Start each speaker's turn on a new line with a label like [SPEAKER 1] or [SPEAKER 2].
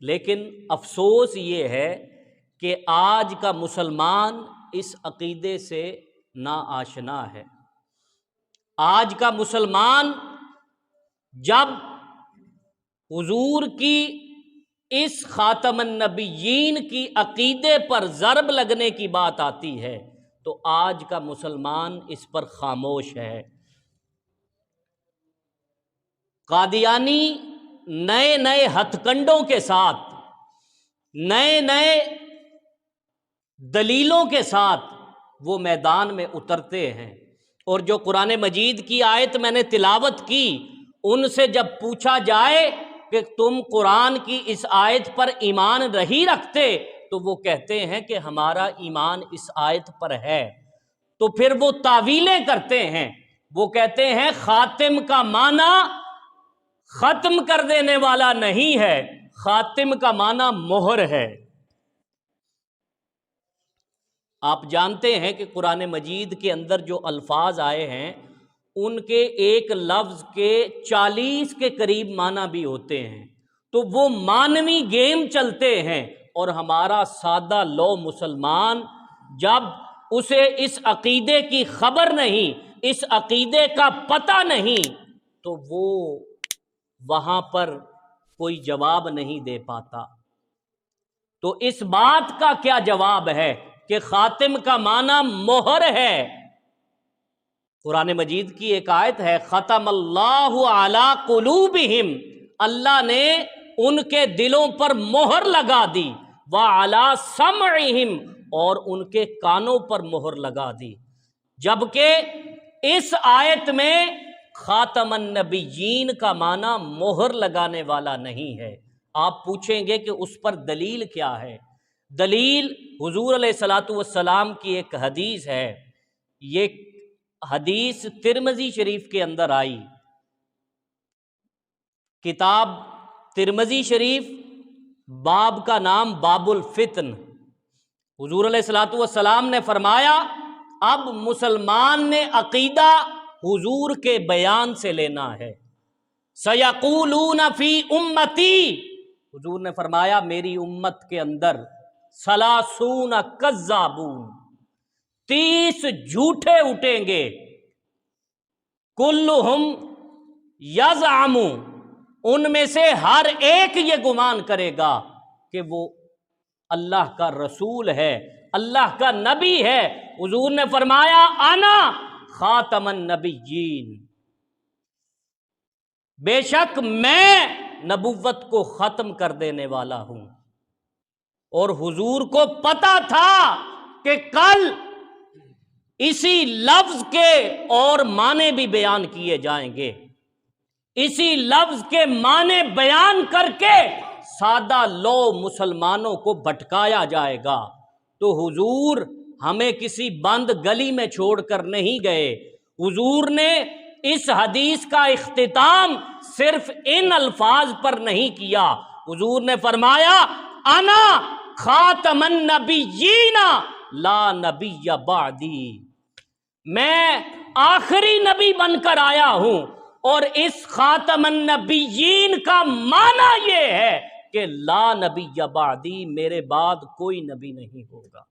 [SPEAKER 1] لیکن افسوس یہ ہے کہ آج کا مسلمان اس عقیدے سے ناآشنا ہے۔ آج کا مسلمان جب حضور کی اس خاتم النبیین کی عقیدے پر ضرب لگنے کی بات آتی ہے تو آج کا مسلمان اس پر خاموش ہے۔ قادیانی نئے نئے ہتھ کنڈوں کے ساتھ، نئے نئے دلیلوں کے ساتھ وہ میدان میں اترتے ہیں، اور جو قرآن مجید کی آیت میں نے تلاوت کی ان سے جب پوچھا جائے کہ تم قرآن کی اس آیت پر ایمان نہیں رکھتے تو وہ کہتے ہیں کہ ہمارا ایمان اس آیت پر ہے۔ تو پھر وہ تاویلیں کرتے ہیں، وہ کہتے ہیں خاتم کا معنی ختم کر دینے والا نہیں ہے، خاتم کا معنی مہر ہے۔ آپ جانتے ہیں کہ قرآن مجید کے اندر جو الفاظ آئے ہیں ان کے ایک لفظ کے 40 کے قریب معنی بھی ہوتے ہیں، تو وہ معنوی گیم چلتے ہیں، اور ہمارا سادہ لو مسلمان جب اسے اس عقیدے کی خبر نہیں، اس عقیدے کا پتہ نہیں، تو وہ وہاں پر کوئی جواب نہیں دے پاتا۔ تو اس بات کا کیا جواب ہے کہ خاتم کا معنی مہر ہے؟ قرآن مجید کی ایک آیت ہے ختم اللہ علی قلوبہم، اللہ نے ان کے دلوں پر مہر لگا دی، وعلی سمعہم، اور ان کے کانوں پر مہر لگا دی۔ جبکہ اس آیت میں خاتم النبیین کا معنی مہر لگانے والا نہیں ہے۔ آپ پوچھیں گے کہ اس پر دلیل کیا ہے؟ دلیل حضور علیہ الصلوۃ والسلام کی ایک حدیث ہے۔ یہ حدیث ترمذی شریف کے اندر آئی، کتاب ترمذی شریف، باب کا نام باب الفتن۔ حضور علیہ الصلوۃ والسلام نے فرمایا اب مسلمان نے عقیدہ حضور کے بیان سے لینا ہے۔ سیقولون فی امتی، حضور نے فرمایا میری امت کے اندر 30 کذابون، 30 جھوٹے اٹھیں گے، کلہم یزعم، ان میں سے ہر ایک یہ گمان کرے گا کہ وہ اللہ کا رسول ہے، اللہ کا نبی ہے۔ حضور نے فرمایا انا خاتم النبیین، بے شک میں نبوت کو ختم کر دینے والا ہوں۔ اور حضور کو پتا تھا کہ کل اسی لفظ کے اور معنی بھی بیان کیے جائیں گے، اسی لفظ کے معنی بیان کر کے سادہ لو مسلمانوں کو بھٹکایا جائے گا۔ تو حضور ہمیں کسی بند گلی میں چھوڑ کر نہیں گئے، حضور نے اس حدیث کا اختتام صرف ان الفاظ پر نہیں کیا، حضور نے فرمایا انا خاتم النبیین لا نبی بعدی، میں آخری نبی بن کر آیا ہوں، اور اس خاتم النبیین کا معنی یہ ہے کہ لا نبی بعدی، میرے بعد کوئی نبی نہیں ہوگا۔